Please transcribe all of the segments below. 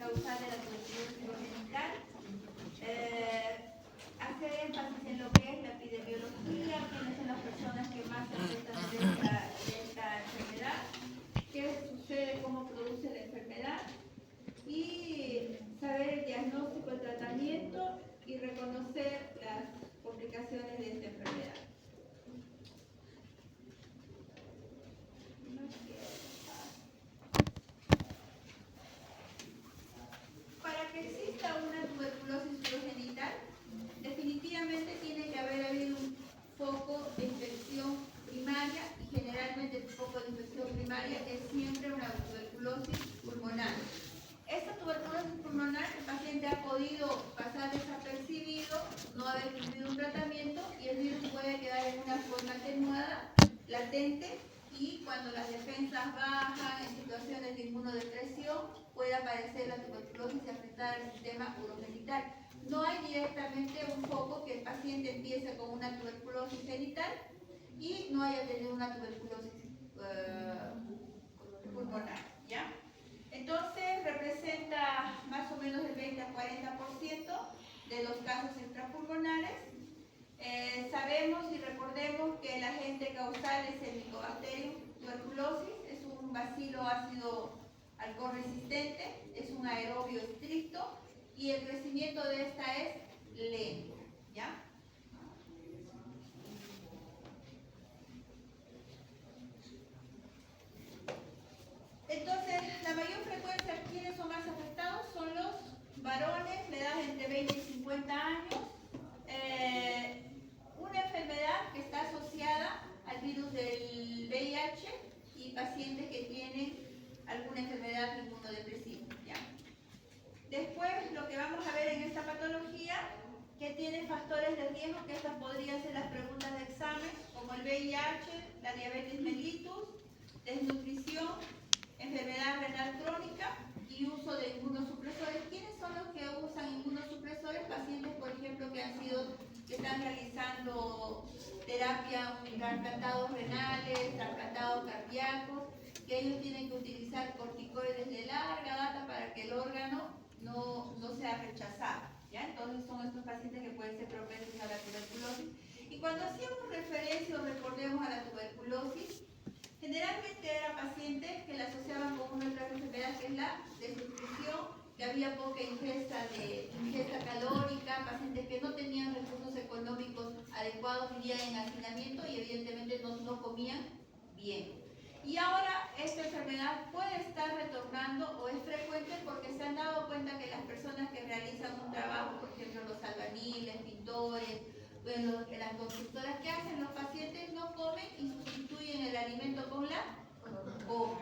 causal de la tuberculosis urogenital, hacer énfasis en lo que es la epidemiología, quiénes son las personas que más se afectan de esta enfermedad, qué sucede, cómo produce la enfermedad, y saber el diagnóstico, el tratamiento y reconocer las complicaciones de esta enfermedad. Para que exista una tuberculosis urogenital, definitivamente tiene que haber habido un foco de infección primaria, y generalmente el foco de infección primaria es siempre una tuberculosis pulmonar. Esta tuberculosis pulmonar, el paciente ha podido pasar desapercibido, no haber recibido un tratamiento, y el virus puede quedar en una forma atenuada, latente, y cuando las defensas bajan, en situaciones de inmunodepresión, puede aparecer la tuberculosis y afectar al sistema urogenital. No hay directamente un foco que el paciente empiece con una tuberculosis genital y no haya tenido una tuberculosis pulmonar, ¿ya? Entonces representa más o menos el 20 a 40% de los casos extrapulmonares. Sabemos y recordemos que el agente causal es el Mycobacterium tuberculosis, es un bacilo ácido alcohol resistente, es un aerobio estricto y el crecimiento de esta es lento, ¿ya? Entonces, la mayor frecuencia, ¿quiénes son más afectados? Son los varones de edad entre 20 y 50 años. Una enfermedad que está asociada al virus del VIH y pacientes que tienen alguna enfermedad inmunodepresiva, ¿ya? Después, lo que vamos a ver en esta patología, que tiene factores de riesgo, que estas podrían ser las preguntas de examen, como el VIH, la diabetes mellitus, desnutrición, enfermedad renal crónica y uso de inmunosupresores. ¿Quiénes son los que usan inmunosupresores? Pacientes, por ejemplo, que están realizando terapia, trasplantados renales, trasplantados cardíacos, que ellos tienen que utilizar corticoides de larga data para que el órgano no sea rechazado, ¿ya? Entonces son estos pacientes que pueden ser propensos a la tuberculosis. Y cuando hacíamos referencia o recordemos a la tuberculosis, generalmente eran pacientes que la asociaban con una otra enfermedad, que es la desnutrición, que había poca ingesta calórica, pacientes que no tenían recursos económicos adecuados, vivían en hacinamiento y evidentemente no comían bien. Y ahora esta enfermedad puede estar retornando o es frecuente porque se han dado cuenta que las personas que realizan un trabajo, por ejemplo los albañiles, pintores, las constructoras, ¿qué hacen? Los pacientes no comen y sustituyen el alimento con la goma.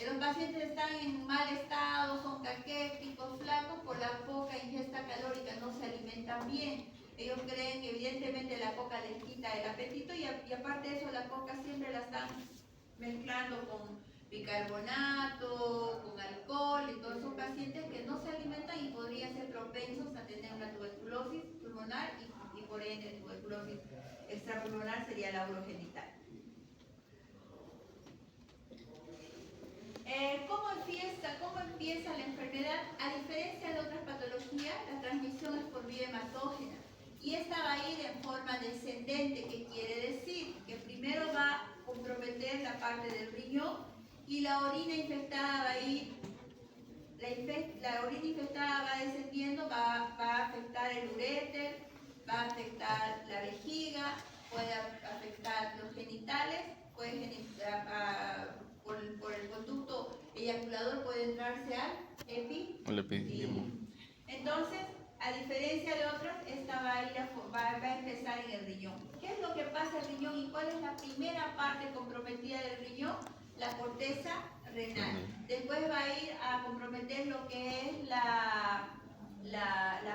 Los pacientes están en mal estado, son caquéticos, flacos, por la poca ingesta calórica, no se alimentan bien. Ellos creen que evidentemente la coca les quita el apetito y aparte de eso la coca siempre la están mezclando con bicarbonato, con alcohol, entonces son pacientes que no se alimentan y podrían ser propensos a tener una tuberculosis pulmonar y por ende tuberculosis extrapulmonar sería la urogenital. ¿Cómo empieza la enfermedad? A diferencia de otras patologías, la transmisión es por vía hematógena y esta va a ir en forma descendente, que quiere decir que primero va a comprometer la parte del riñón y la orina infectada va a ir, la orina infectada va descendiendo, va a afectar el uréter, va a afectar la vejiga, puede afectar los genitales, puede por el conducto eyaculador puede entrarse al epidemio. Entonces, a diferencia de otras, esta va a empezar en el riñón. ¿Qué es lo que pasa en el riñón y cuál es la primera parte comprometida del riñón? La corteza renal. Después va a ir a comprometer lo que es la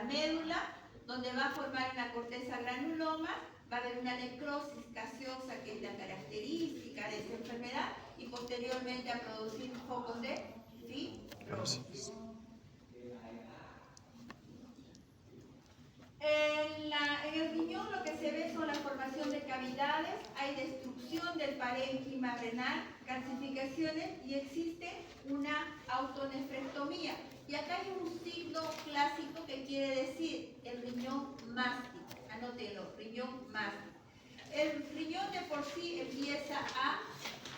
médula, donde va a formar una corteza granuloma, va a haber una necrosis gaseosa, que es la característica de esta enfermedad, y posteriormente a producir focos de fibrosis. En el riñón lo que se ve son la formación de cavidades, hay destrucción del parénquima renal, calcificaciones y existe una autonefrectomía. Y acá hay un signo clásico que quiere decir el riñón mástico. Anótelo, riñón mástico. El riñón de por sí empieza a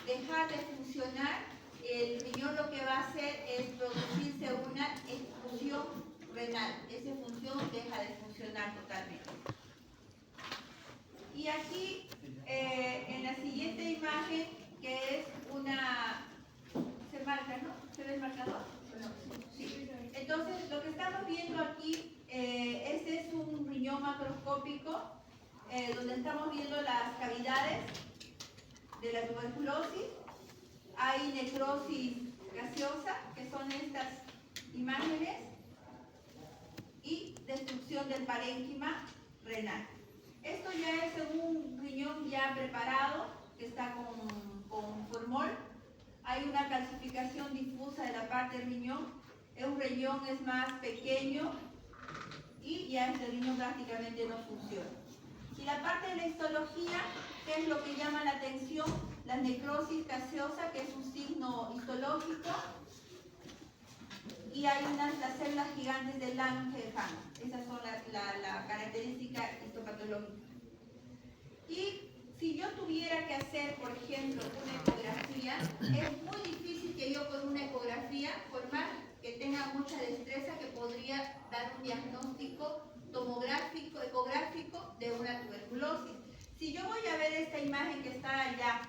dejar de funcionar. El riñón lo que va a hacer es producirse una exclusión renal. Esa función deja de funcionar totalmente. Y aquí, en la siguiente imagen, que es una... ¿Se marca, no? ¿Se ve el marcador? Sí. Entonces, lo que estamos viendo aquí, este es un riñón macroscópico, donde estamos viendo las cavidades de la tuberculosis. Hay necrosis gaseosa, que son estas imágenes, y destrucción del parénquima renal. Esto ya es un riñón ya preparado, que está con formol. Hay una calcificación difusa de la parte del riñón. Un riñón es más pequeño y ya este riñón prácticamente no funciona. Y la parte de la histología, que es lo que llama la atención, la necrosis gaseosa, que es un signo histológico, y hay las células gigantes de Langerhans. Esas son la característica histopatológica. Y si yo tuviera que hacer, por ejemplo, una ecografía, es muy difícil que yo con una ecografía, por más que tenga mucha destreza, que podría dar un diagnóstico tomográfico, ecográfico de una tuberculosis. Si yo voy a ver esta imagen que está allá,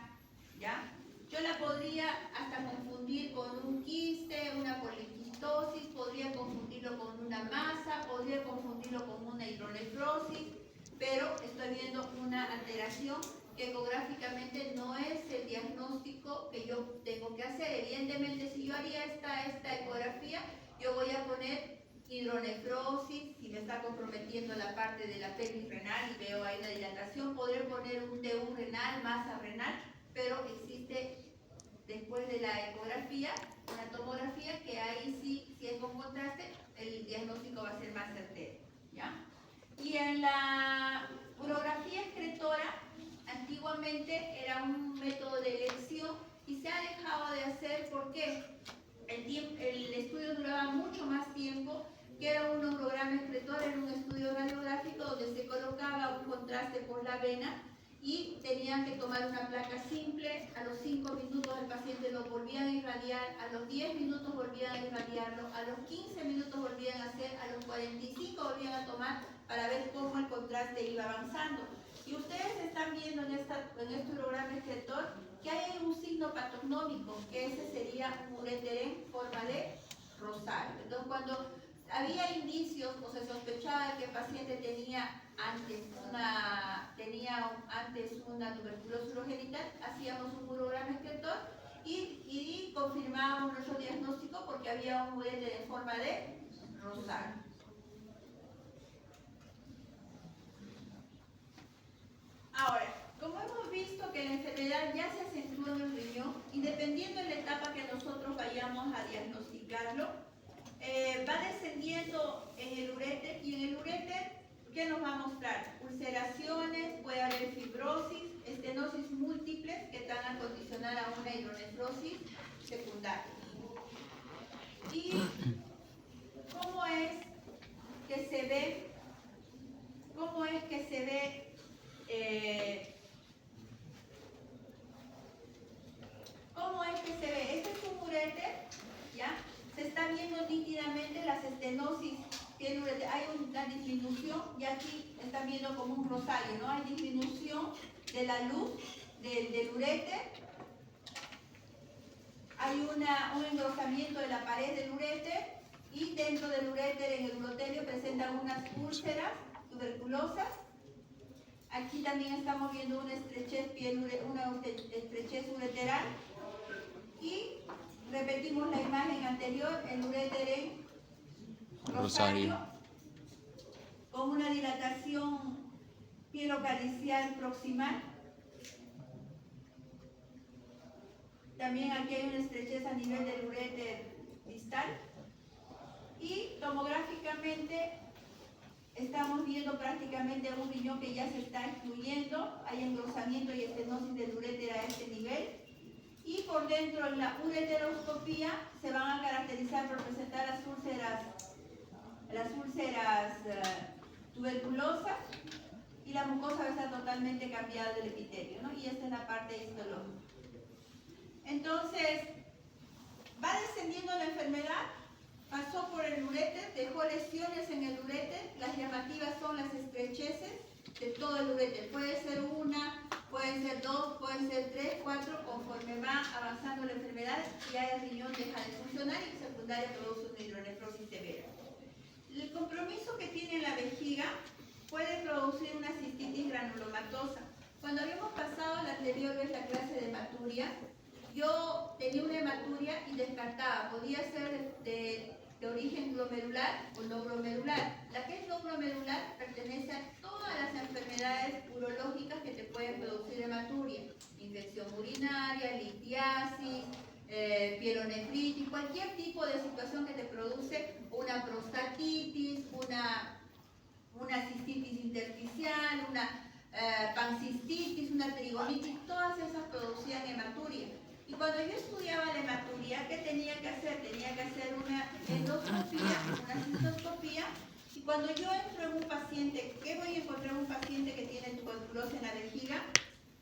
¿ya? Yo la podría hasta confundir con un quiste, una poliquistosis, podría confundirlo con una masa, podría confundirlo con una hidronefrosis, pero estoy viendo una alteración que ecográficamente no es el diagnóstico que yo tengo que hacer. Evidentemente, si yo haría esta ecografía, yo voy a poner hidronefrosis, si me está comprometiendo la parte de la pelvis renal y veo ahí la dilatación, podré poner un TU renal, masa renal, pero existe después de la ecografía, una tomografía, que ahí sí, si es con contraste, el diagnóstico va a ser más certero, ¿ya? Y en la urografía excretora, antiguamente era un método de elección y se ha dejado de hacer porque el estudio duraba mucho más tiempo, que era un urograma excretor, era un estudio radiográfico donde se colocaba un contraste por la vena y tenían que tomar una placa simple. A los 5 minutos el paciente lo volvían a irradiar, a los 10 minutos volvían a irradiarlo, a los 15 minutos volvían a hacer, a los 45 volvían a tomar para ver cómo el contraste iba avanzando. Y ustedes están viendo en este urograma excretor que hay un signo patognómico, que ese sería un uréter en forma de rosario. Entonces, cuando había indicios o se sospechaba que el paciente tenía antes una tuberculosis urogenital, hacíamos un urograma excretor y confirmábamos nuestro diagnóstico porque había un uréter en forma de rosario. Ahora, como hemos visto que la enfermedad ya se acentúa en el riñón y dependiendo de la etapa que nosotros vayamos a diagnosticarlo, va descendiendo en el uréter, y en el uréter, ¿qué nos va a mostrar? Ulceraciones, puede haber fibrosis, estenosis múltiples que están a condicionar a una hidronefrosis secundaria. ¿Y cómo es que se ve? ¿Cómo es que se ve? ¿Cómo es que se ve? Este es un uréter, ¿ya? Se está viendo nítidamente las estenosis, hay una disminución, y aquí están viendo como un rosario, ¿no? Hay disminución de la luz del uréter, hay un engrosamiento de la pared del uréter, y dentro del uréter, en el urotelio, presentan unas úlceras tuberculosas. Aquí también estamos viendo una estrechez ureteral. Y repetimos la imagen anterior, el uréter en rosario, con una dilatación pielocalicial proximal. También aquí hay una estrechez a nivel del uréter distal. Y tomográficamente estamos viendo prácticamente un riñón que ya se está excluyendo, hay engrosamiento y estenosis del uréter a este nivel. y por dentro en la ureteroscopía se van a caracterizar por presentar las úlceras tuberculosas, y la mucosa va a estar totalmente cambiada del epitelio, ¿no? Y esta es la parte histológica. Entonces, va descendiendo la enfermedad, pasó por el uréter, dejó lesiones en el uréter. Las llamativas son las estrecheces de todo el uréter. Puede ser una, pueden ser dos, pueden ser tres, cuatro, conforme va avanzando la enfermedad, ya el riñón deja de funcionar y secundaria produce una hidronefrosis severa. El compromiso que tiene la vejiga puede producir una cistitis granulomatosa. Cuando habíamos pasado la anterior vez la clase de hematuria, yo tenía una hematuria y descartaba, podía ser de origen glomerular o no glomerular. La que es no glomerular pertenece a todas las enfermedades urológicas que te pueden producir hematuria: infección urinaria, litiasis, pielonefritis, cualquier tipo de situación que te produce una prostatitis, una cistitis intersticial, una pancistitis, una trigonitis, todas esas producían hematuria. Y cuando yo estudiaba la hematuria, ¿qué tenía que hacer? Tenía que hacer una endoscopía, una cistoscopía, y cuando yo entro en un paciente, ¿qué voy a encontrar en un paciente que tiene tuberculosis en la vejiga?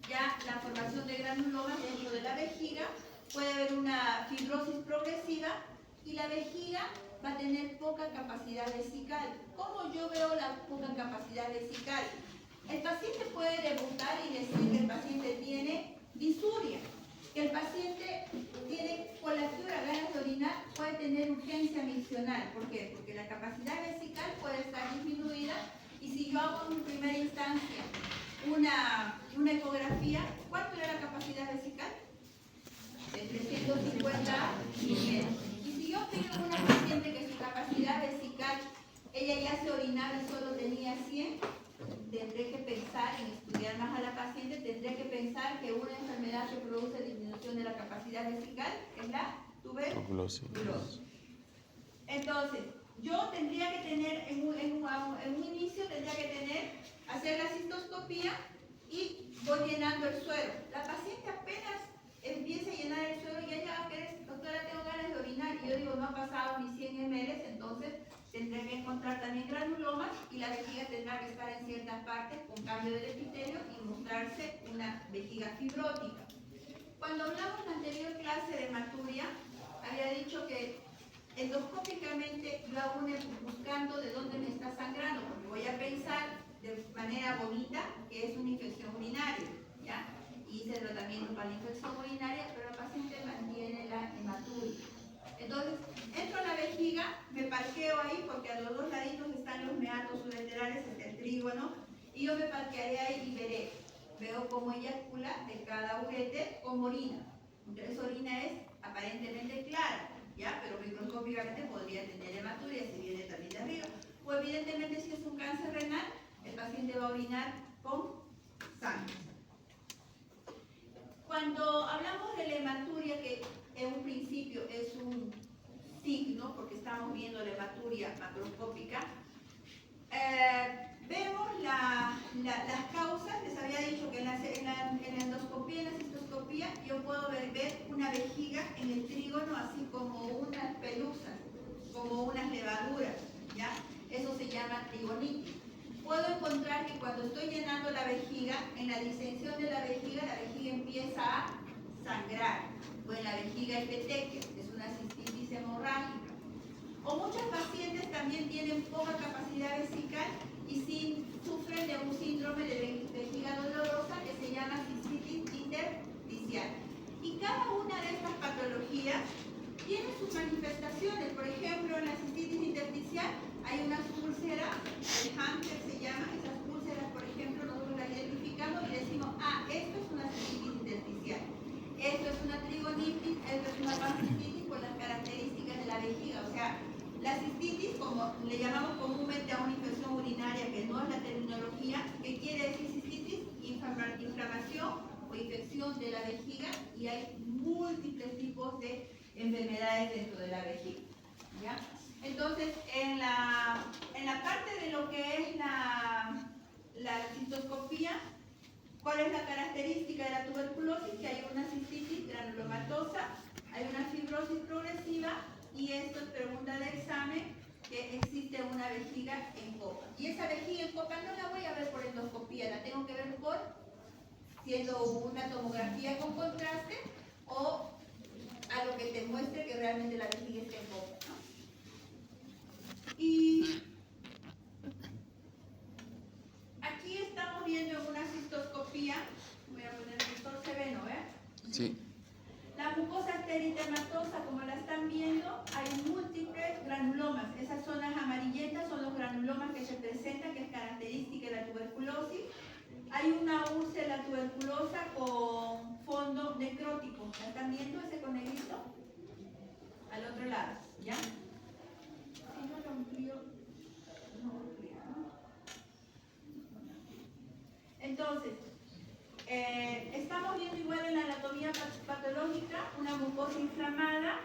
Ya la formación de granulomas dentro de la vejiga, puede haber una fibrosis progresiva y la vejiga va a tener poca capacidad vesical. ¿Cómo yo veo la poca capacidad vesical? El paciente puede debutar y decir que el paciente tiene disuria, que el paciente tiene colesterol, ganas de orinar, puede tener urgencia miccional. ¿Por qué? Porque la capacidad vesical puede estar disminuida, y si yo hago en primera instancia una ecografía, ¿cuánto era la capacidad vesical? De 350 mililitros. Y si yo tengo una paciente que su capacidad vesical, ella ya se orinaba y solo tenía 100, tendré que pensar en estudiar más a la paciente, tendré que pensar que una enfermedad que produce disminución de la capacidad vesical es la tuberculosis. Entonces, yo tendría que tener, en un inicio, tendría que hacer la cistoscopía y voy llenando el suero. La paciente apenas empieza a llenar el suero y ella va a querer: doctora, tengo ganas de orinar. Y yo digo, no ha pasado ni 100 ml, entonces tendré que encontrar también granulomas, y la vejiga tendrá que estar en ciertas partes con cambio del epitelio y mostrarse una vejiga fibrótica. Cuando hablamos en la anterior clase de hematuria, había dicho que endoscópicamente yo hago buscando de dónde me está sangrando, porque voy a pensar de manera bonita que es una infección urinaria, ¿ya? Hice el tratamiento para la infección urinaria, pero el paciente mantiene la hematuria. Entonces, entro a la vejiga, me parqueo ahí, porque a los dos laditos están los meatos ureterales, el trígono, y yo me parquearé ahí y veré. Veo cómo eyacula de cada ureter con orina. Entonces, esa orina es aparentemente clara, ¿ya? Pero microscópicamente podría tener hematuria si viene también de arriba. O evidentemente, si es un cáncer renal, el paciente va a orinar con sangre. Cuando hablamos de la hematuria, que en un principio es un signo, porque estamos viendo la hematuria macroscópica, vemos las causas. Les había dicho que en la endoscopía y en la cistoscopía yo puedo ver una vejiga en el trígono, así como unas pelusas, como unas levaduras, ¿ya? Eso se llama trigonitis. Puedo encontrar que cuando estoy llenando la vejiga, en la distensión de la vejiga empieza a sangrar. O en la vejiga hay petequias, es una cistitis hemorrágica. O muchos pacientes también tienen poca capacidad vesical y sufren de un síndrome de vejiga dolorosa que se llama cistitis intersticial. Y cada una de estas patologías tiene sus manifestaciones. Por ejemplo, en la cistitis intersticial hay unas úlceras, el Hunter se llama, esas úlceras, por ejemplo, nosotros las identificamos y decimos: ah, esto es una cistitis intersticial, esto es una trigonitis, esto es una pancistitis, por las características de la vejiga. O sea, la cistitis, como le llamamos comúnmente a una infección urinaria, que no es la terminología, ¿qué quiere decir cistitis? Inflamación o infección de la vejiga, y hay múltiples tipos de enfermedades dentro de la vejiga, ¿ya? Entonces, en la parte de lo que es la cistoscopía, ¿Cuál es la característica de la tuberculosis? Que hay una cistitis granulomatosa, hay una fibrosis progresiva y esto es pregunta de examen, que existe una vejiga en copa. Y esa vejiga en copa no la voy a ver por endoscopía, la tengo que ver por siendo una tomografía con contraste o a lo que te muestre que realmente la vejiga está en copa, ¿no? Y aquí estamos viendo una cistoscopía, voy a poner el se ve, ¿no? Sí. La mucosa esteroidematosa, como la están viendo, hay múltiples granulomas. Esas zonas amarillentas son los granulomas que se presentan, que es característica de la tuberculosis. Hay una úlcera tuberculosa con fondo necrótico. ¿La están viendo ese con negrito? Al otro lado, ¿ya? Si no lo amplío, no lo amplío, ¿no? Entonces, estamos viendo igual en la anatomía patológica una mucosa inflamada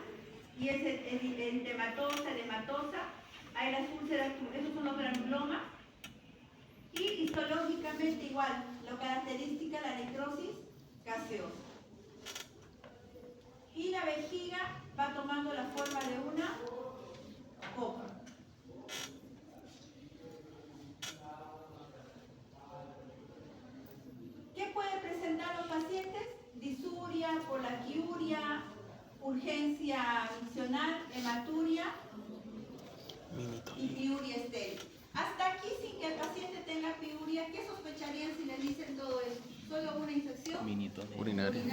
y es eritematosa, edematosa. Hay las úlceras, esos son los granulomas. Y histológicamente igual, lo característica la necrosis gaseosa. Y la vejiga va tomando la forma de una copa. ¿Qué pueden presentar los pacientes? Disuria, polaquiuria, urgencia miccional, hematuria y piuria estéril. Hasta aquí, sin que el paciente tenga piuria, ¿qué sospecharían si les dicen todo eso? ¿Solo una infección? Urinaria.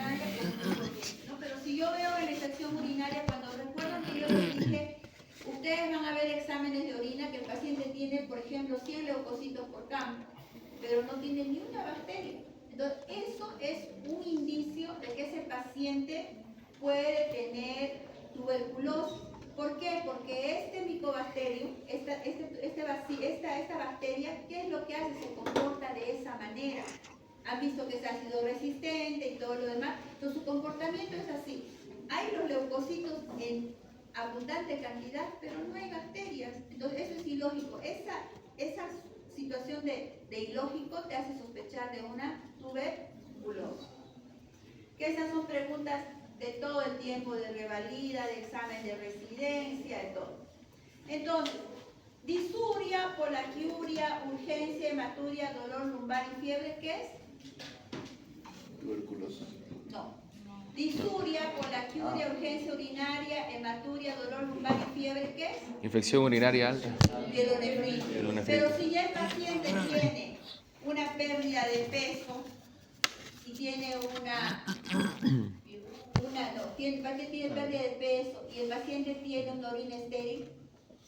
¿No? Pero si yo veo en la infección urinaria, cuando recuerdan que yo les dije, ustedes van a ver exámenes de orina que el paciente tiene, por ejemplo, 100 leucocitos por campo, pero no tiene ni una bacteria. Entonces, eso es un indicio de que ese paciente puede tener tuberculosis. ¿Por qué? Porque este micobacterium, esta bacteria, ¿qué es lo que hace? Se comporta de esa manera. Han visto que es ácido resistente y todo lo demás. Entonces, su comportamiento es así. Hay los leucocitos en abundante cantidad, pero no hay bacterias. Entonces, eso es ilógico. Esa situación de ilógico te hace sospechar de una tuberculosis. Que esas son preguntas de todo el tiempo, de revalida, de examen de residencia, de todo. Entonces, disuria, polaquiuria, urgencia, hematuria, dolor lumbar y fiebre, ¿qué es? Tuberculosis. No. Disuria, polaquiuria, urgencia urinaria, hematuria, dolor lumbar y fiebre, ¿qué es? Infección urinaria alta. Pielonefritis. Pielonefritis. Pero si ya el paciente tiene una pérdida de peso y tiene el paciente tiene pérdida de peso y el paciente tiene una orina estéril,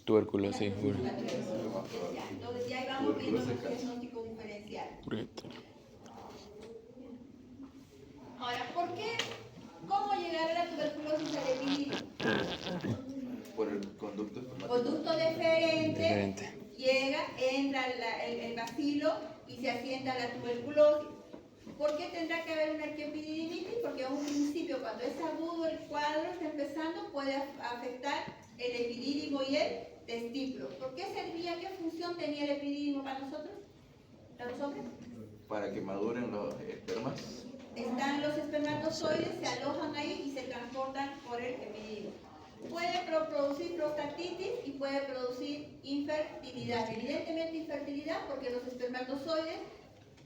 Tuberculosis. entonces ya ahí vamos viendo los diagnósticos diferenciales. Ahora, ¿cómo llegar a la tuberculosis al epidídimo? Por el conducto espermático. Conducto deferente, entra el bacilo y se asienta la tuberculosis. ¿Por qué tendrá que haber una epididymitis? Porque a un principio, cuando es agudo el cuadro, está empezando, puede afectar el epidídimo y el testículo. ¿Por qué servía? ¿Qué función tenía el epidídimo para nosotros? ¿Para los hombres? Para que maduren los espermas. Están los espermatozoides, se alojan ahí y se transportan por el epidídimo. Puede producir prostatitis y puede producir infertilidad. Evidentemente infertilidad porque los espermatozoides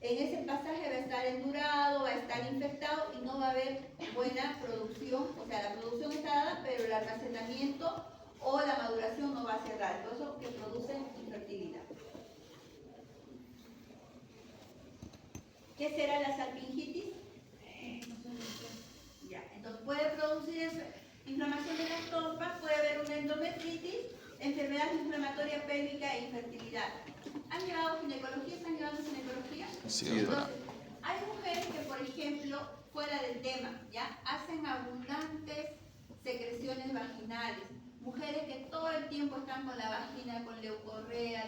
en ese pasaje va a estar endurado, va a estar infectado y no va a haber buena producción. O sea, la producción está dada, pero el almacenamiento o la maduración no va a ser dada. Todo eso que produce infertilidad. ¿Qué será la salpingitis? Ya, entonces puede producir inflamación de las trompas, puede haber una endometritis, enfermedad inflamatoria pélvica e infertilidad. ¿Han llevado ginecología? ¿Están llevando ginecología? Sí, Entonces, doctora. hay mujeres que, por ejemplo, fuera del tema, ¿ya? Hacen abundantes secreciones vaginales. Mujeres que todo el tiempo están con la vagina, con leucorrea,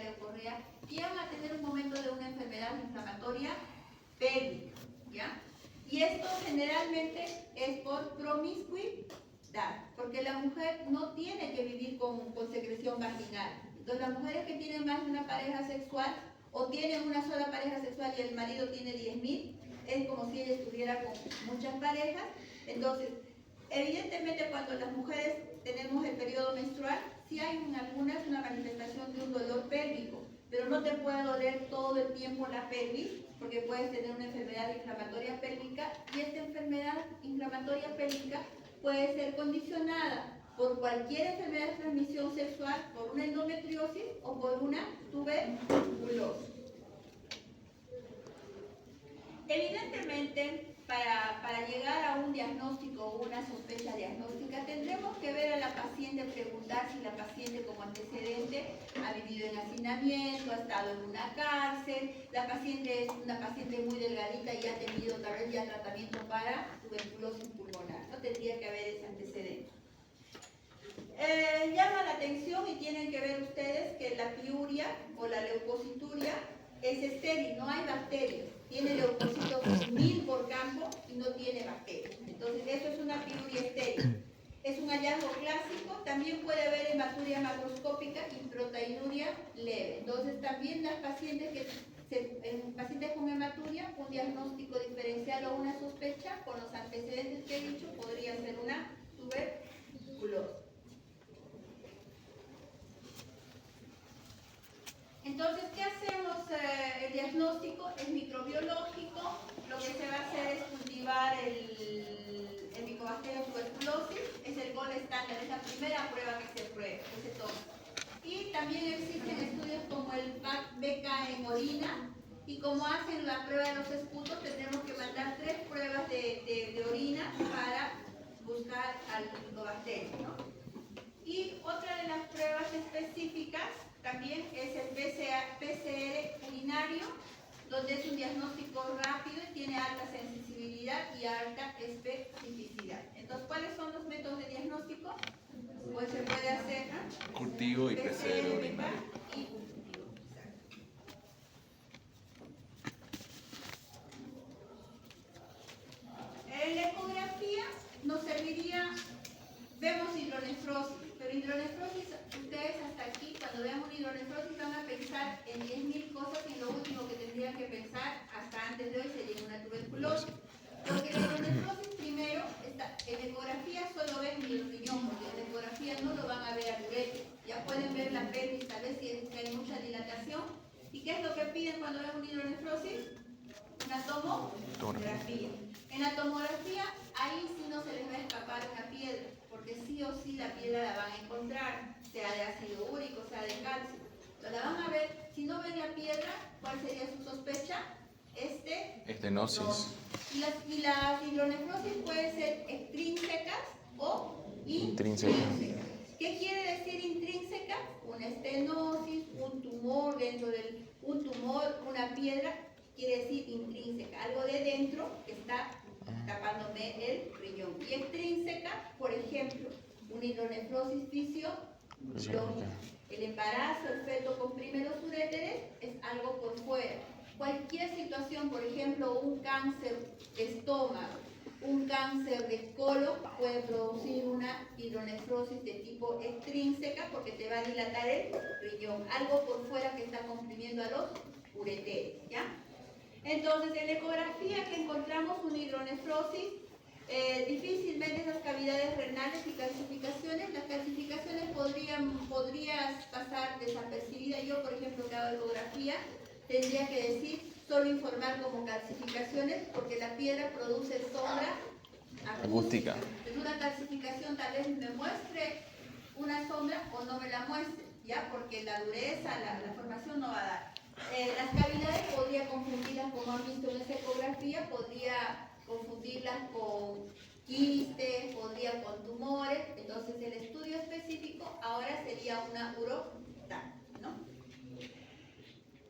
llegan a tener un momento de una enfermedad inflamatoria pélvica, ¿ya? Y esto generalmente es por promiscuidad, porque la mujer no tiene que vivir con secreción vaginal. Entonces, las mujeres que tienen más de una pareja sexual o tienen una sola pareja sexual y el marido tiene 10.000, es como si ella estuviera con muchas parejas. Entonces, evidentemente cuando las mujeres tenemos el periodo menstrual, sí hay en algunas una manifestación de un dolor pélvico, pero no te puede doler todo el tiempo la pelvis, porque puedes tener una enfermedad inflamatoria pélvica, y esta enfermedad inflamatoria pélvica puede ser condicionada por cualquier enfermedad de transmisión sexual, por una endometriosis o por una tuberculosis. Evidentemente, para llegar a un diagnóstico o una sospecha diagnóstica, tendremos que ver a la paciente, preguntar si la paciente como antecedente ha vivido en hacinamiento, ha estado en una cárcel, la paciente es una paciente muy delgadita y ha tenido tal vez ya tratamiento para tuberculosis pulmonar, no tendría que haber ese antecedente. Llama la atención y tienen que ver ustedes que la piuria o la leucocituria es estéril, no hay bacterias. Tiene leucocitos 1000 por campo y no tiene bacterias. Entonces, eso es una piuria estéril. Es un hallazgo clásico. También puede haber hematuria macroscópica y proteinuria leve. Entonces, también las pacientes en pacientes con hematuria, un diagnóstico diferencial o una sospecha con los antecedentes que he dicho podría ser una tuberculosis. Entonces, ¿qué hacemos? El diagnóstico es microbiológico. Lo que se va a hacer es cultivar el Mycobacterium tuberculosis. Es el gol estándar, es la primera prueba que se toma. Y también existen estudios como el BK en orina. Y como hacen la prueba de los esputos, tendremos que mandar 3 pruebas de orina para buscar al Mycobacterium, ¿no? Y otra de las pruebas específicas también es el PCR urinario, donde es un diagnóstico rápido y tiene alta sensibilidad y alta especificidad. Entonces, ¿cuáles son los métodos de diagnóstico? Pues se puede hacer cultivo y PCR urinario. Y cultivo. En la ecografía nos serviría, vemos hidronefrosis, pero hidronefrosis, ustedes hasta aquí, cuando vean una hidronefrosis van a pensar en 10.000 cosas y lo último que tendrían que pensar hasta antes de hoy sería una tuberculosis. Porque la hidronefrosis primero, en ecografía solo ven el riñón, porque en ecografía no lo van a ver al ureter. Ya pueden ver la pelvis, tal vez si hay mucha dilatación. ¿Y qué es lo que piden cuando ven una hidronefrosis? Una tomografía. En la tomografía, ahí sí no se les va a escapar una piedra, porque sí o sí la piedra la van a encontrar, sea de ácido úrico, sea de calcio. Entonces la van a ver, si no ven la piedra, ¿cuál sería su sospecha? Estenosis. Y las hidronefrosis pueden ser extrínsecas o Intrínsecas. ¿Qué quiere decir intrínseca? Una estenosis, un tumor dentro del, un tumor, una piedra, quiere decir intrínseca, algo de dentro que está tapándome el riñón. Y extrínseca, por ejemplo, una hidronefrosis fisiológica. El embarazo, el feto con primeros uréteres es algo por fuera. Cualquier situación, por ejemplo, un cáncer de estómago, un cáncer de colon puede producir una hidronefrosis de tipo extrínseca porque te va a dilatar el riñón, algo por fuera que está comprimiendo a los ureteres, ¿ya? Entonces, en la ecografía que encontramos una hidronefrosis, difícilmente esas cavidades renales y calcificaciones, las calcificaciones podrías pasar desapercibidas. Yo, por ejemplo, que hago ecografía, tendría que decir, solo informar como calcificaciones, porque la piedra produce sombra acústica. Entonces, una calcificación tal vez me muestre una sombra o no me la muestre, ¿ya? Porque la dureza, la formación no va a dar. Las cavidades podría confundirlas, como han visto en esa ecografía, podría confundirlas con quistes, podría con tumores. Entonces, el estudio específico ahora sería una uroTAC, ¿no?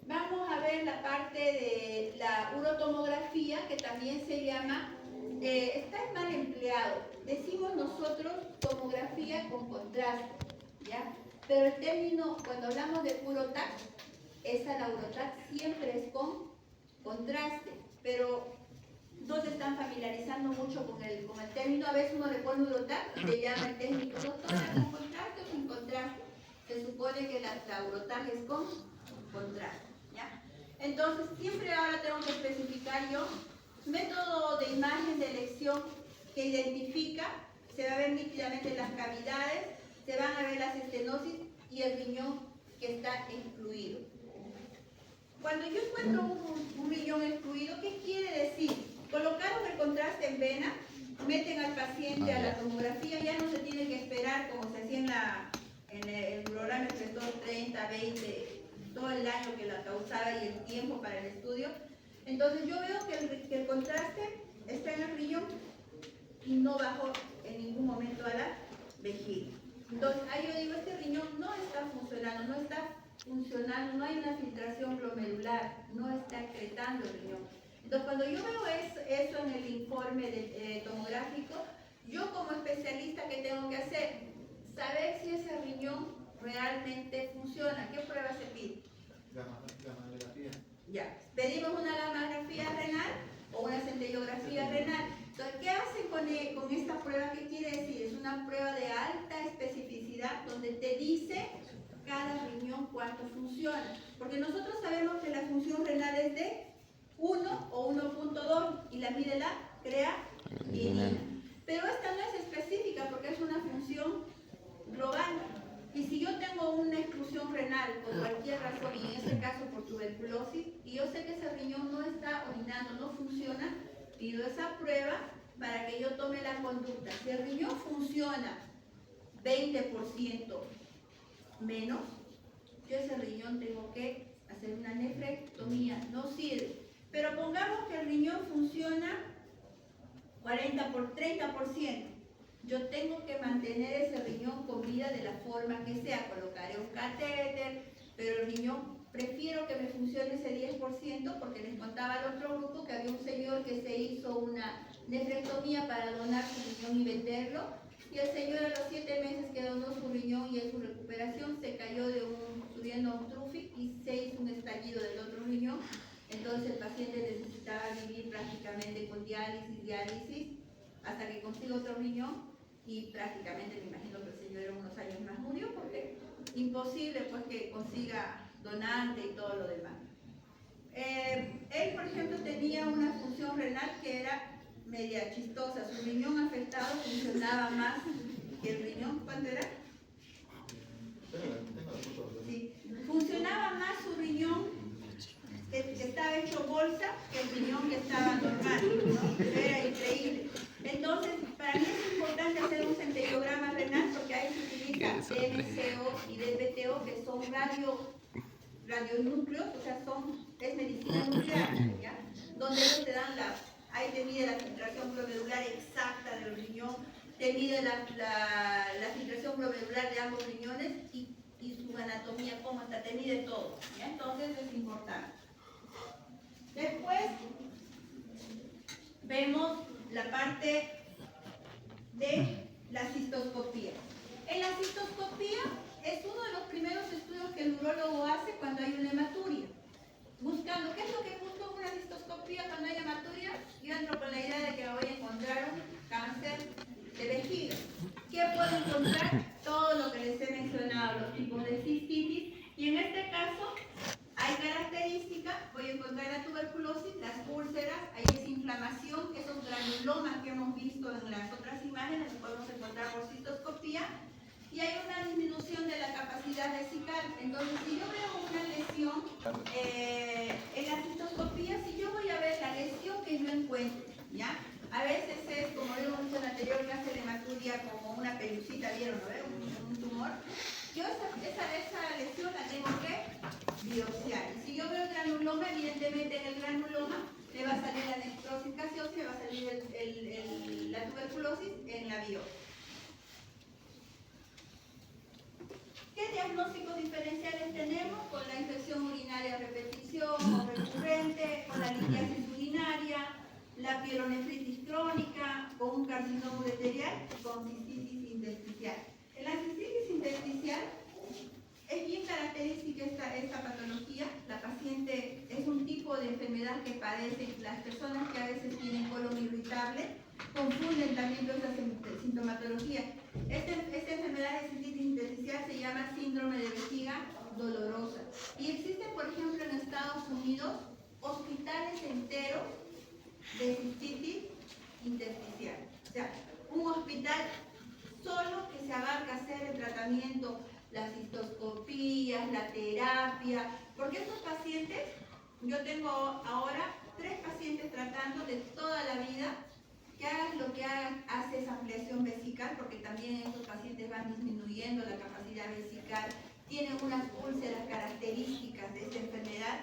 Vamos a ver la parte de la urotomografía, que también se llama, está mal empleado. Decimos nosotros tomografía con contraste, ¿ya? Pero el término, cuando hablamos de uroTAC, la uroTAC siempre es con contraste, pero no se están familiarizando mucho con el término. A veces uno le pone uroTAC y le llama el técnico, doctora, ¿con contraste o sin contraste? Se supone que la uroTAC es con contraste, ¿ya? Entonces, siempre ahora tengo que especificar yo método de imagen de elección que identifica, se va a ver nítidamente las cavidades, se van a ver las estenosis y el riñón que está excluido. Cuando yo encuentro un riñón excluido, ¿qué quiere decir? Colocaron el contraste en vena, meten al paciente a la tomografía, ya no se tiene que esperar como se hacía en el programa Expresor 30, 20, todo el año que la causaba y el tiempo para el estudio. Entonces yo veo que el contraste está en el riñón y no bajó en ningún momento a la vejiga. Entonces ahí yo digo, este riñón no está funcionando, no hay una filtración glomerular, no está excretando el riñón. Entonces cuando yo veo eso en el informe tomográfico, yo como especialista, ¿qué tengo que hacer? Saber si ese riñón realmente funciona. ¿Qué prueba se pide? Gamografía. Ya, pedimos una gamografía renal o una centellografía renal. Entonces, ¿qué hacen con esta prueba? ¿Qué quiere decir? Es una prueba de alta especificidad donde te dice cada riñón cuánto funciona. Porque nosotros sabemos que la función renal es de 1 o 1.2 y la mide la creatinina. Pero esta no es específica porque es una función global. Y si yo tengo una exclusión renal por cualquier razón, y en este caso por tuberculosis, y yo sé que ese riñón no está orinando, no funciona, pido esa prueba para que yo tome la conducta. Si el riñón funciona 20% menos, yo ese riñón tengo que hacer una nefrectomía, no sirve. Pero pongamos que el riñón funciona 30%. Yo tengo que mantener ese riñón con vida de la forma que sea. Colocaré un catéter, pero el riñón prefiero que me funcione ese 10% porque les contaba al otro grupo que había un señor que se hizo una nefrectomía para donar su riñón y venderlo. Y el señor a los 7 meses que donó su riñón y en su recuperación se cayó subiendo a un trufi y se hizo un estallido del otro riñón. Entonces el paciente necesitaba vivir prácticamente con diálisis, hasta que consiga otro riñón y prácticamente me imagino que el señor en unos años más murió porque imposible pues que consiga donante y todo lo demás. Él por ejemplo tenía una función renal que era media chistosa, su riñón afectado funcionaba más que el riñón, ¿cuánto era? Sí. Funcionaba más su riñón que estaba hecho bolsa que el riñón que estaba normal, ¿no? Era increíble. Entonces, para mí es importante hacer un centellograma renal porque ahí se utiliza MCO y DPTO, que son radionúcleos, o sea, es medicina nuclear, ¿ya? Donde ellos te dan ahí te mide la filtración glomerular exacta del riñón, te mide la filtración glomerular de ambos riñones y su anatomía, cómo está, te mide todo, ¿ya? Entonces es importante. Después vemos la parte de la cistoscopía. En la cistoscopía es uno de los primeros estudios que el urólogo hace cuando hay una hematuria. Buscando, ¿qué es lo que busco en una cistoscopía cuando hay hematuria? Yo entro con la idea de que me voy a encontrar un cáncer de vejiga. ¿Qué puedo encontrar? Todo lo que les he mencionado, los tipos de cistitis, y en este caso hay características, voy a encontrar la tuberculosis, las úlceras, ahí es inflamación, esos granulomas que hemos visto en las otras imágenes, los podemos encontrar por cistoscopía, y hay una disminución de la capacidad vesical. Entonces, si yo veo una lesión en la cistoscopía, si yo voy a ver la lesión que yo encuentre, ¿ya? A veces es, como vimos en la anterior clase de hematuria, como una pelucita, ¿vieron? ¿No? Un tumor. Yo esa lesión la tengo que biopsiar. Y si yo veo el granuloma, evidentemente en el granuloma me va a salir la necrosis gaseosa, me va a salir la tuberculosis en la biopsia. ¿Qué diagnósticos diferenciales tenemos? Con la infección urinaria a repetición o recurrente, con la litiasis urinaria, la pielonefritis crónica, con un carcinoma ureterial y con cistitis intersticial. En la cistitis intersticial es bien característica esta patología. La paciente es un tipo de enfermedad que padecen las personas que a veces tienen colon irritable, confunden también toda esa sintomatología. Esta enfermedad de cistitis intersticial se llama síndrome de vejiga dolorosa. Y existen, por ejemplo, en Estados Unidos, hospitales enteros de cistitis intersticial. O sea, un hospital solo que se abarca hacer el tratamiento, las cistoscopías, la terapia, porque estos pacientes, yo tengo ahora 3 pacientes tratando de toda la vida, que hagas lo que hagas, haces ampliación vesical, porque también estos pacientes van disminuyendo la capacidad vesical, tienen unas úlceras características de esta enfermedad,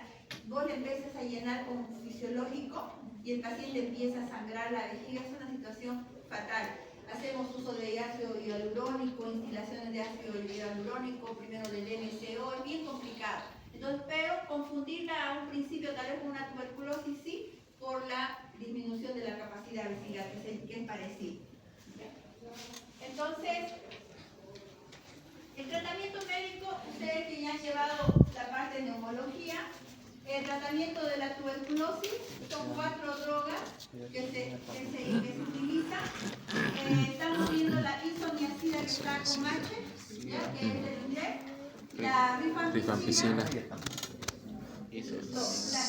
vos le empiezas a llenar con fisiológico y el paciente empieza a sangrar la vejiga, es una situación fatal. Hacemos uso de ácido hialurónico, instilaciones de ácido hialurónico, primero del MCO, es bien complicado. Entonces, pero confundirla a un principio tal vez con una tuberculosis sí, por la disminución de la capacidad vesical, que es parecido. Entonces, el tratamiento médico, ustedes que ya han llevado la parte de neumología, el tratamiento de la tuberculosis son 4 drogas que se utilizan. Estamos viendo la isoniazida que está con H, ¿ya? Que es el inglés, la rifampicina, la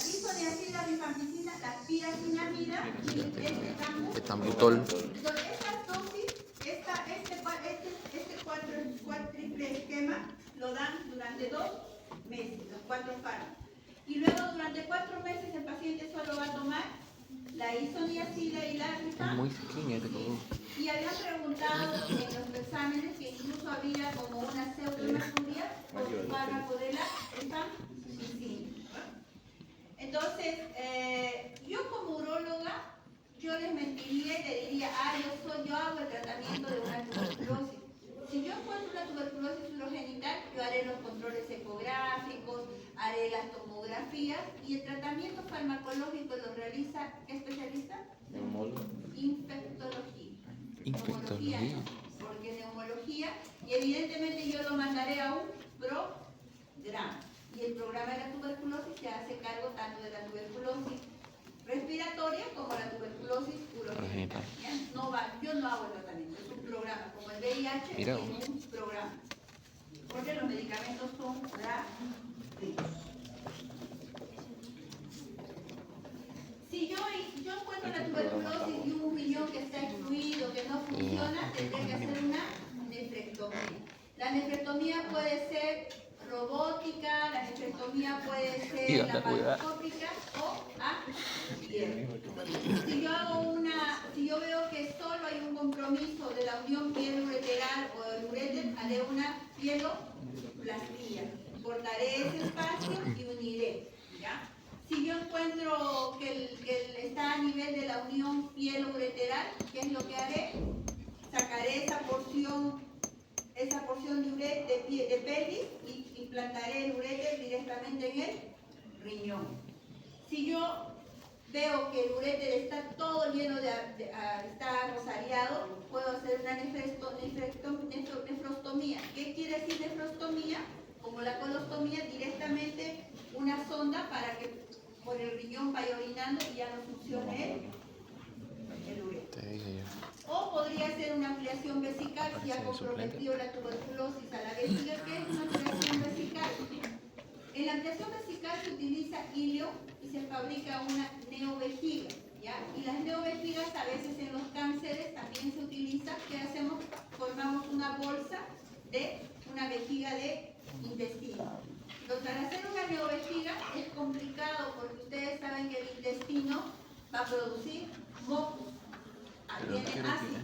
isoniazida, rifampicina, la piracinamida y el Etambutol. Entonces, estas dosis, este cuádruple esquema lo dan durante 2 meses, los 4 fármacos. Y luego durante 4 meses el paciente solo va a tomar la isoniazida y la Muy pequeña de todo. y habían preguntado en los exámenes que incluso había como una pseudohematuria por fármaco de la rifampicina. Entonces, yo como uróloga, yo les mentiría y le diría, yo hago el tratamiento de una tuberculosis. Si yo encuentro una tuberculosis urogenital, yo haré los controles ecográficos, haré las tomografías y el tratamiento farmacológico lo realiza, ¿qué especialista? Infectología. Infectología. No, porque neumología, y evidentemente yo lo mandaré a un programa. Y el programa de la tuberculosis se hace cargo tanto de la tuberculosis respiratoria como la tuberculosis urogenital. Yo no hago el tratamiento, es un programa, como el VIH Mira, es un programa, porque los medicamentos son gratuitos. Si yo encuentro la tuberculosis y un riñón que está excluido, que no funciona, tendré que hacer una nefrectomía. La nefrectomía puede ser robótica, la nefrectomía puede ser laparoscópica o abierta. Si yo veo que solo hay un compromiso de la unión pielo-ureteral o del uréter, haré una pieloplastia. Cortaré ese espacio y uniré, ¿ya? Si yo encuentro que está a nivel de la unión pielo-ureteral, ¿qué es lo que haré? Sacaré esa porción de pelvis y implantaré el uréter directamente en el riñón. Si yo veo que el uréter está todo lleno está rosariado, puedo hacer una nefrostomía. ¿Qué quiere decir nefrostomía? Como la colostomía, directamente una sonda para que por el riñón vaya orinando y ya no funcione el uréter. O podría ser una ampliación vesical si ha comprometido la tuberculosis a la vejiga. ¿Qué es una ampliación vesical? En la ampliación vesical se utiliza hilio y se fabrica una neovejiga, ¿ya? Y las neovejigas a veces en los cánceres también se utiliza. ¿Qué hacemos? Formamos una bolsa de una vejiga de intestino. Entonces, al hacer una neovejiga es complicado porque ustedes saben que el intestino va a producir mocos. Tiene ácido.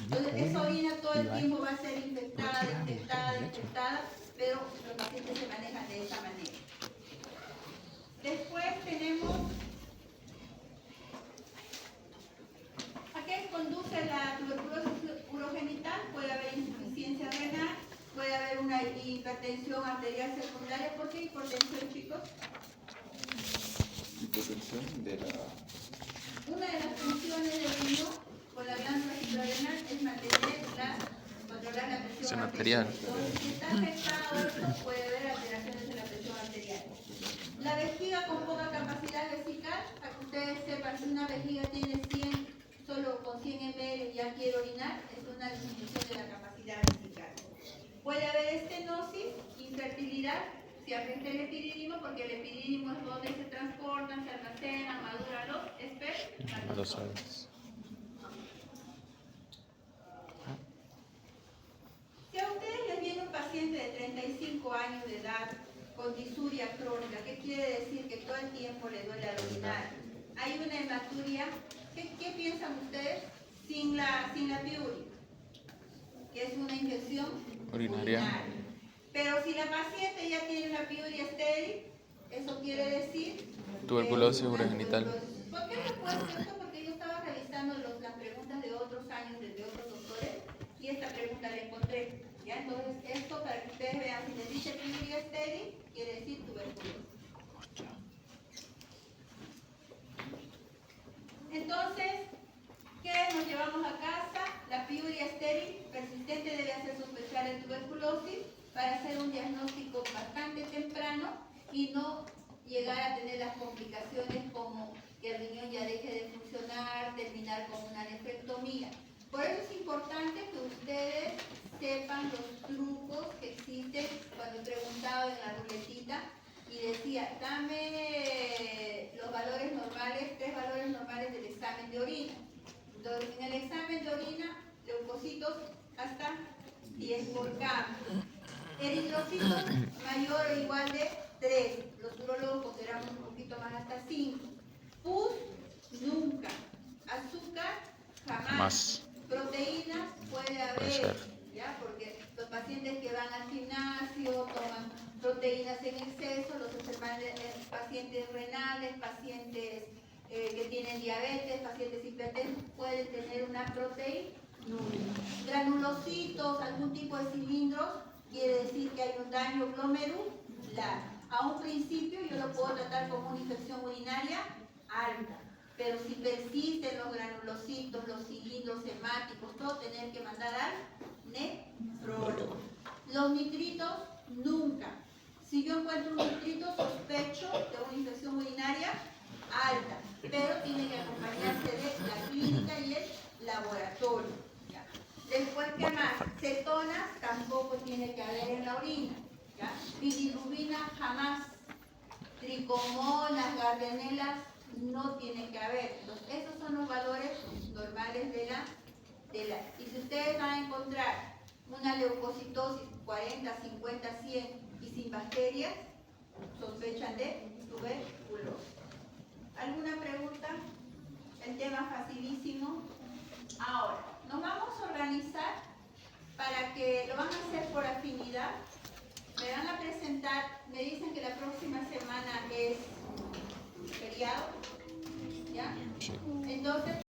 Entonces, esa orina todo el tiempo va a ser infectada, pero los pacientes se manejan de esa manera. Después tenemos ¿a qué conduce la tuberculosis urogenital? Puede haber insuficiencia renal, puede haber una hipertensión arterial secundaria. ¿Por qué hipertensión, chicos? Hipertensión de la... Una de las funciones del riñón con la glándula suprarrenal es controlar la presión arterial. Entonces, si está afectado esto, puede haber alteraciones en la presión arterial. La vejiga con poca capacidad vesical, para que ustedes sepan, si una vejiga tiene 100, solo con 100 ml ya quiere orinar, es una disminución de la capacidad vesical. Puede haber estenosis, infertilidad, si afecta el epidídimo, porque el epidídimo es donde se transportan, se almacenan, maduran los espermatozoides. Si a ustedes les viene un paciente de 35 años de edad con disuria crónica, ¿qué quiere decir? Que todo el tiempo le duele al orinar. Hay una hematuria, ¿qué piensan ustedes? Sin la piuria, que es una infección Urinaria. Pero si la paciente ya tiene una piuria estéril, eso quiere decir Tuberculosis que es una urogenital. tuberculosis. ¿Por qué recuerdo esto? Porque yo estaba revisando las preguntas de otros años, de otros doctores, y esta pregunta la encontré. ¿Ya? Entonces, esto para que ustedes vean, si les dice piuria estéril, quiere decir tuberculosis. Entonces, ¿qué nos llevamos a casa? La piuria estéril persistente debe hacer sospechar en tuberculosis para hacer un diagnóstico bastante temprano y no llegar a tener las complicaciones como que el riñón ya deje de funcionar, terminar con una nefrectomía. Por eso es importante que ustedes sepan los trucos que existen. Cuando he preguntado en la ruletita y decía, dame los valores normales, 3 valores normales del examen de orina. Entonces, en el examen de orina, leucocitos hasta 10 por cambio. Eritrocitos mayor o igual de 3. Los urólogos consideramos un poquito más hasta 5. Pus, nunca. Azúcar, jamás. Proteínas puede haber, ¿ya? Porque los pacientes que van al gimnasio toman proteínas en exceso, los pacientes renales, pacientes que tienen diabetes, pacientes hipertensos, pueden tener una proteína. Granulocitos, algún tipo de cilindros, quiere decir que hay un daño glomerular. A un principio yo lo puedo tratar como una infección urinaria alta, pero si persisten los granulocitos, los cilindros hemáticos, todo tener que mandar al nefrólogo. Los nitritos, nunca. Si yo encuentro un nitrito, sospecho de una infección urinaria alta, pero tiene que acompañarse de la clínica y el laboratorio. ¿Ya? Después, ¿qué más? Cetonas tampoco tiene que haber en la orina. ¿Ya? Bilirrubina jamás. Tricomonas, gardenelas no tienen que haber. Entonces, esos son los valores normales de la. Y si ustedes van a encontrar una leucocitosis 40, 50, 100 y sin bacterias, sospechan de tuberculosis. ¿Alguna pregunta? El tema facilísimo. Ahora, nos vamos a organizar para que lo van a hacer por afinidad. Me van a presentar, me dicen que la próxima semana es feriado, ¿ya? Sí. Entonces,